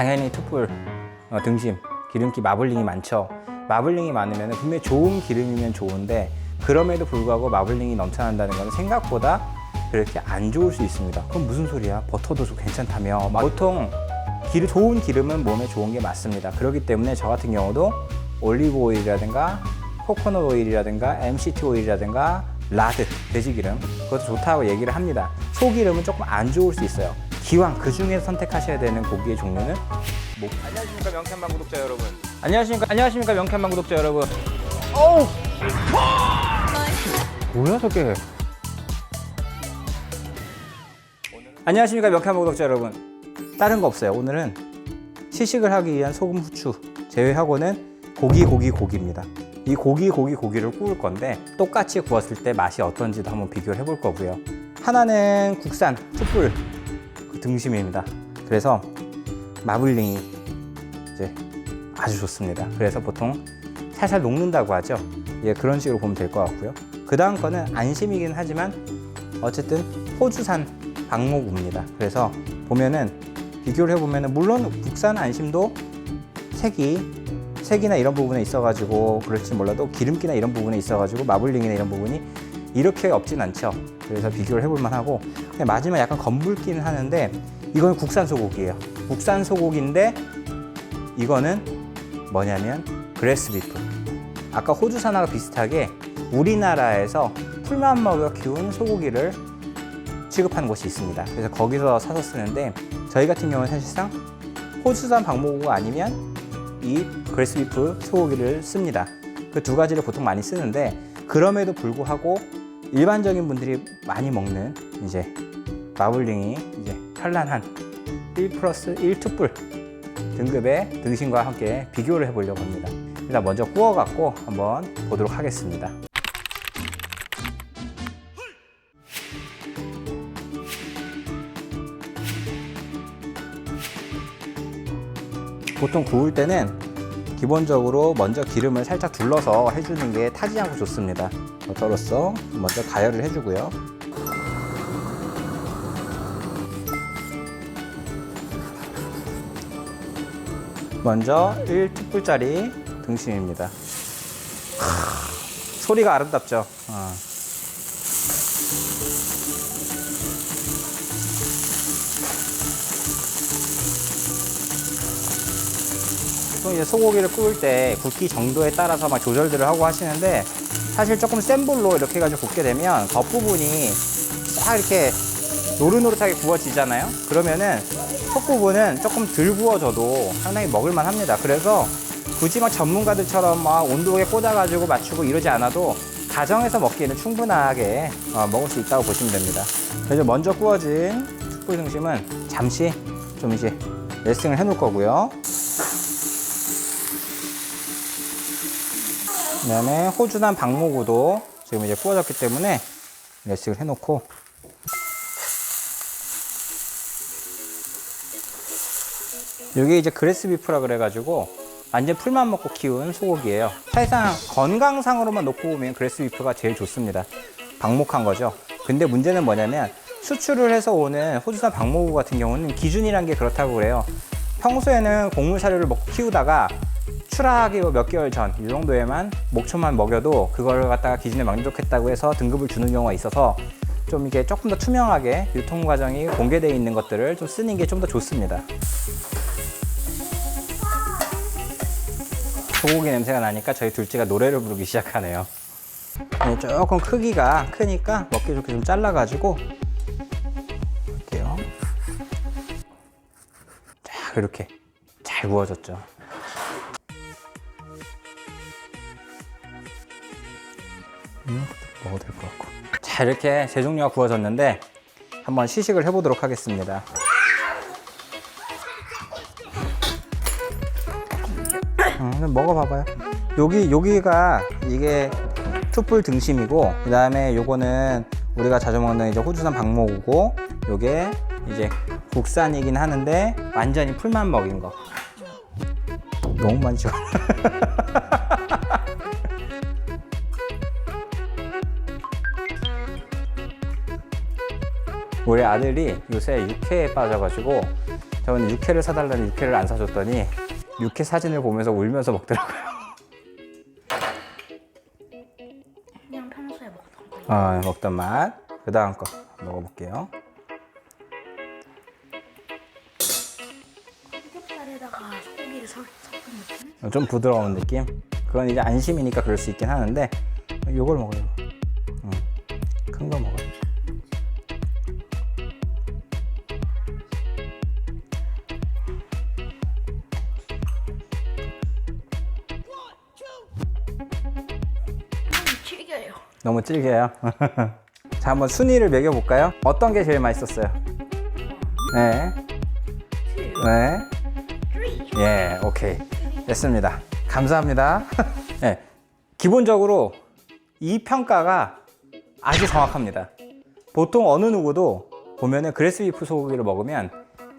당연히 투뿔, 등심, 기름기, 마블링이 많죠. 마블링이 많으면 분명히 좋은 기름이면 좋은데 그럼에도 불구하고 마블링이 넘쳐난다는 것은 생각보다 그렇게 안 좋을 수 있습니다. 그럼 무슨 소리야? 버터도 좀 괜찮다며. 보통 좋은 기름은 몸에 좋은 게 맞습니다. 그렇기 때문에 저 같은 경우도 올리브 오일이라든가 코코넛 오일이라든가 MCT 오일이라든가 라드, 돼지기름, 그것도 좋다고 얘기를 합니다. 소기름은 조금 안 좋을 수 있어요. 기왕 그 중에서 선택하셔야 되는 고기의 종류는 안녕하십니까 명쾌한방 구독자 여러분. 안녕하십니까 명쾌한방 구독자 여러분. 어우! 뭐야 저게? 안녕하십니까 명쾌한방 구독자 여러분. 다른 거 없어요. 오늘은 시식을 하기 위한 소금, 후추 제외하고는 고기입니다. 이 고기를 구울 건데 똑같이 구웠을 때 맛이 어떤지도 한번 비교를 해볼 거고요. 하나는 국산 툭불 등심입니다. 그래서 마블링이 이제 아주 좋습니다. 그래서 보통 살살 녹는다고 하죠. 예, 그런 식으로 보면 될 것 같고요. 그 다음 거는 안심이긴 하지만 어쨌든 호주산 박모구입니다. 그래서 보면은 비교를 해보면은 물론 국산 안심도 색이나 이런 부분에 있어가지고 그럴지 몰라도 기름기나 이런 부분에 있어가지고 마블링이나 이런 부분이 이렇게 없진 않죠. 그래서 비교를 해볼 만하고 마지막 약간 검붉기는 하는데 이건 국산 소고기예요. 국산 소고기인데 이거는 뭐냐면 그레스 비프. 아까 호주산하고 비슷하게 우리나라에서 풀만 먹여 키운 소고기를 취급하는 곳이 있습니다. 그래서 거기서 사서 쓰는데 저희 같은 경우는 사실상 호주산 박모구가 아니면 이 그레스 비프 소고기를 씁니다. 그 두 가지를 보통 많이 쓰는데 그럼에도 불구하고 일반적인 분들이 많이 먹는 이제 마블링이 이제 현란한 1+1 투뿔 등급의 등심과 함께 비교를 해보려고 합니다. 일단 먼저 구워갖고 한번 보도록 하겠습니다. 보통 구울 때는 기본적으로 먼저 기름을 살짝 둘러서 해주는 게 타지 않고 좋습니다. 버터로서 먼저 가열을 해주고요. 먼저 1투뿔짜리 등심입니다. 소리가 아름답죠. 이제 소고기를 구울 때 굵기 정도에 따라서 막 조절들을 하고 하시는데 사실 조금 센 불로 이렇게 해가지고 굽게 되면 겉부분이 싹 이렇게 노릇노릇하게 구워지잖아요. 그러면은 속부분은 조금 덜 구워져도 상당히 먹을만 합니다. 그래서 굳이 막 전문가들처럼 막 온도에 꽂아가지고 맞추고 이러지 않아도 가정에서 먹기에는 충분하게 먹을 수 있다고 보시면 됩니다. 그래서 먼저 구워진 툭불 등심은 잠시 좀 이제 레스팅을 해 놓을 거고요. 그 다음에 호주산 박모구도 지금 이제 구워졌기 때문에 레스팅을 해놓고 이게 이제 그레스 비프라 그래가지고 완전 풀만 먹고 키운 소고기예요. 사실상 건강상으로만 놓고 보면 그레스 비프가 제일 좋습니다. 방목한 거죠. 근데 문제는 뭐냐면 수출을 해서 오는 호주산 박모구 같은 경우는 기준이란 게 그렇다고 그래요. 평소에는 곡물 사료를 먹고 키우다가 출하하기 몇 개월 전 이 정도에만 목초만 먹여도 그걸 갖다가 기준에 만족했다고 해서 등급을 주는 경우가 있어서 좀 이게 조금 더 투명하게 유통 과정이 공개되어 있는 것들을 좀 쓰는 게 좀 더 좋습니다. 소고기 냄새가 나니까 저희 둘째가 노래를 부르기 시작하네요. 조금 크기가 크니까 먹기 좋게 좀 잘라가지고 할게요. 자, 이렇게 잘 구워졌죠. 먹어도 될 것 같고. 자, 이렇게 세 종류가 구워졌는데 한번 시식을 해보도록 하겠습니다. 먹어봐봐요. 여기가 이게 툭불 등심이고, 그 다음에 요거는 우리가 자주 먹는 이제 호주산 박모구고, 요게 이제 국산이긴 하는데 완전히 풀만 먹인 거. 너무 많이 찍어. 우리 아들이 요새 육회에 빠져가지고 저는 육회를 사달라는 육회를 안 사줬더니 육회 사진을 보면서 울면서 먹더라고요. 그냥 평소에 먹던 거. 먹던 맛. 그 다음 거 먹어볼게요. 삼겹살에다가 소고기를 섞은 느낌? 좀 부드러운 느낌? 그건 이제 안심이니까 그럴 수 있긴 하는데 요걸 먹어요. 큰 거 먹어요. 너무 질겨요. 너무 질겨요. 자, 한번 순위를 매겨볼까요? 어떤 게 제일 맛있었어요? 네. 네. 예, 오케이. 됐습니다. 감사합니다. 네. 기본적으로 이 평가가 아주 정확합니다. 보통 어느 누구도 보면은 그레스비프 소고기를 먹으면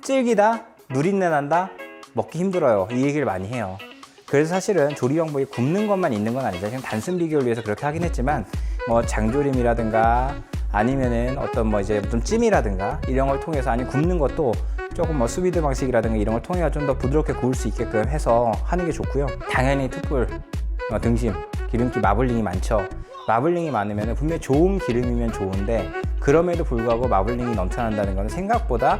질기다, 누린내 난다, 먹기 힘들어요. 이 얘기를 많이 해요. 그래서 사실은 조리 방법이 굽는 것만 있는 건 아니죠. 지금 단순 비교를 위해서 그렇게 하긴 했지만 뭐 장조림이라든가 아니면은 어떤 뭐 이제 좀 찜이라든가 이런 걸 통해서 아니 굽는 것도 조금 뭐 수비드 방식이라든가 이런 걸 통해 좀 더 부드럽게 구울 수 있게끔 해서 하는 게 좋고요. 당연히 툭불, 등심, 기름기, 마블링이 많죠. 마블링이 많으면 분명히 좋은 기름이면 좋은데 그럼에도 불구하고 마블링이 넘쳐난다는 것은 생각보다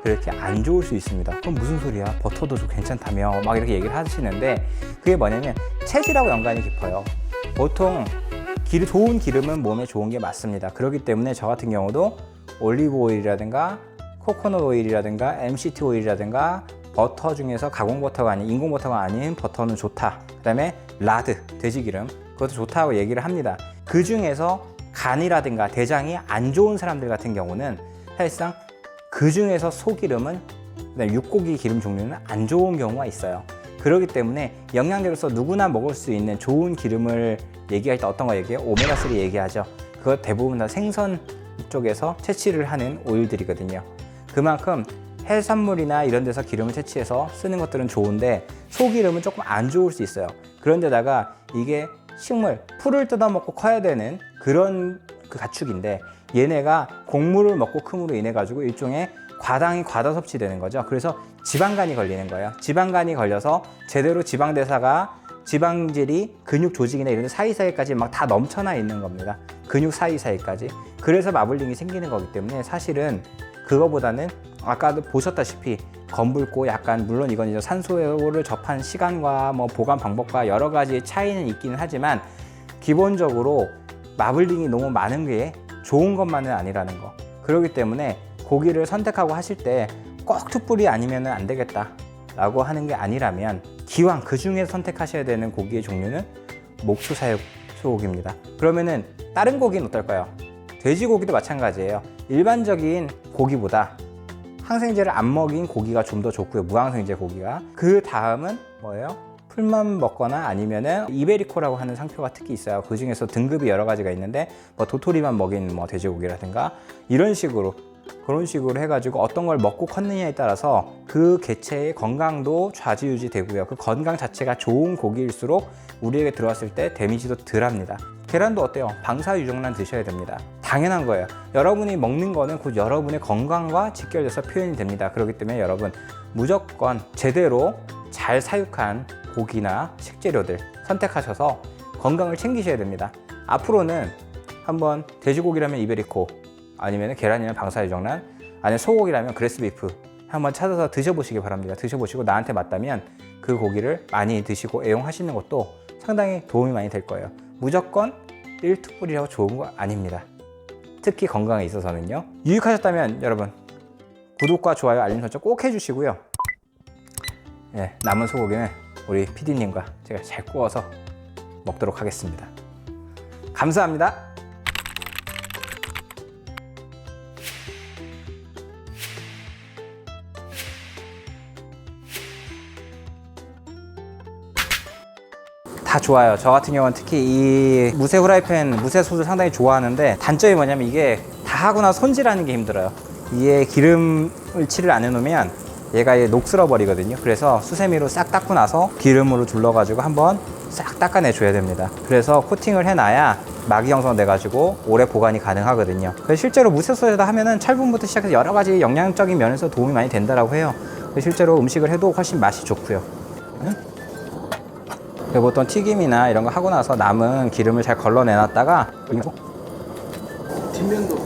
그렇게 안 좋을 수 있습니다. 그럼 무슨 소리야? 버터도 좀 괜찮다며 막 이렇게 얘기를 하시는데 그게 뭐냐면 체질하고 연관이 깊어요. 보통 좋은 기름은 몸에 좋은 게 맞습니다. 그렇기 때문에 저 같은 경우도 올리브 오일이라든가 코코넛 오일이라든가 MCT 오일이라든가 버터 중에서 가공 버터가 아닌 인공 버터가 아닌 버터는 좋다. 그 다음에 라드, 돼지기름 그것도 좋다고 얘기를 합니다. 그 중에서 간이라든가 대장이 안 좋은 사람들 같은 경우는 사실상 그 중에서 소기름은 그다음에 육고기 기름 종류는 안 좋은 경우가 있어요. 그렇기 때문에 영양제로서 누구나 먹을 수 있는 좋은 기름을 얘기할 때 어떤 거 얘기해요? 오메가3 얘기하죠. 그것 대부분 다 생선 쪽에서 채취를 하는 오일들이거든요. 그만큼 해산물이나 이런 데서 기름을 채취해서 쓰는 것들은 좋은데 소기름은 조금 안 좋을 수 있어요. 그런데다가 이게 식물, 풀을 뜯어먹고 커야 되는 그런 그 가축인데 얘네가 곡물을 먹고 큼으로 인해 가지고 일종의 과다 섭취되는 거죠. 그래서 지방간이 걸리는 거예요. 지방간이 걸려서 제대로 지방대사가 지방질이 근육 조직이나 이런 데 사이사이까지 막 다 넘쳐나 있는 겁니다. 근육 사이사이까지. 그래서 마블링이 생기는 거기 때문에 사실은 그거보다는 아까도 보셨다시피 검붉고 약간 물론 이건 이제 산소를 접한 시간과 뭐 보관 방법과 여러 가지 차이는 있기는 하지만 기본적으로 마블링이 너무 많은 게 좋은 것만은 아니라는 거. 그렇기 때문에 고기를 선택하고 하실 때 꼭 툭불이 아니면 안 되겠다 라고 하는 게 아니라면 기왕 그 중에 선택하셔야 되는 고기의 종류는 목초사육 소고기입니다. 그러면은 다른 고기는 어떨까요? 돼지고기도 마찬가지예요. 일반적인 고기보다 항생제를 안 먹인 고기가 좀 더 좋고요. 무항생제 고기가. 그 다음은 뭐예요? 풀만 먹거나 아니면은 이베리코라고 하는 상표가 특히 있어요. 그 중에서 등급이 여러 가지가 있는데 뭐 도토리만 먹인 뭐 돼지고기라든가 이런 식으로 그런 식으로 해가지고 어떤 걸 먹고 컸느냐에 따라서 그 개체의 건강도 좌지우지 되고요. 그 건강 자체가 좋은 고기일수록 우리에게 들어왔을 때 데미지도 덜합니다. 계란도 어때요? 방사유정란 드셔야 됩니다. 당연한 거예요. 여러분이 먹는 거는 곧 여러분의 건강과 직결돼서 표현이 됩니다. 그렇기 때문에 여러분 무조건 제대로 잘 사육한 고기나 식재료들 선택하셔서 건강을 챙기셔야 됩니다. 앞으로는 한번 돼지고기라면 이베리코 아니면 계란이나 방사유정란 아니면 소고기라면 그레스비프 한번 찾아서 드셔보시기 바랍니다. 드셔보시고 나한테 맞다면 그 고기를 많이 드시고 애용하시는 것도 상당히 도움이 많이 될 거예요. 무조건 1툭불이라고 좋은 거 아닙니다. 특히 건강에 있어서는요. 유익하셨다면 여러분 구독과 좋아요 알림 설정 꼭 해주시고요. 남은 소고기는 우리 PD님과 제가 잘 구워서 먹도록 하겠습니다. 감사합니다. 다 좋아요. 저 같은 경우는 특히 이 무쇠 후라이팬, 무쇠 솥을 상당히 좋아하는데 단점이 뭐냐면 이게 다 하고 나서 손질하는 게 힘들어요. 이게 기름을 칠을 안 해놓으면 얘가 녹슬어 버리거든요. 그래서 수세미로 싹 닦고 나서 기름으로 둘러가지고 한번 싹 닦아내줘야 됩니다. 그래서 코팅을 해놔야 막이 형성돼가지고 오래 보관이 가능하거든요. 그래서 실제로 무쇠솥에다 하면은 철분부터 시작해서 여러 가지 영양적인 면에서 도움이 많이 된다라고 해요. 실제로 음식을 해도 훨씬 맛이 좋고요. 그리고 보통 튀김이나 이런 거 하고 나서 남은 기름을 잘 걸러내놨다가 뒷면도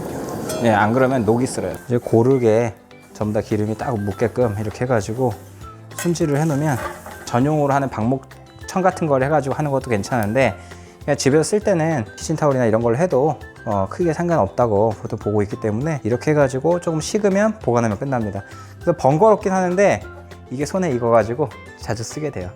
네, 안 그러면 녹이 슬어요. 이제 고르게 전부 다 기름이 딱 묻게끔 이렇게 해가지고 손질을 해놓으면 전용으로 하는 방목천 같은 걸 해가지고 하는 것도 괜찮은데 그냥 집에서 쓸 때는 키친타올이나 이런 걸 해도 크게 상관없다고 보통 보고 있기 때문에 이렇게 해가지고 조금 식으면 보관하면 끝납니다. 그래서 번거롭긴 하는데 이게 손에 익어가지고 자주 쓰게 돼요.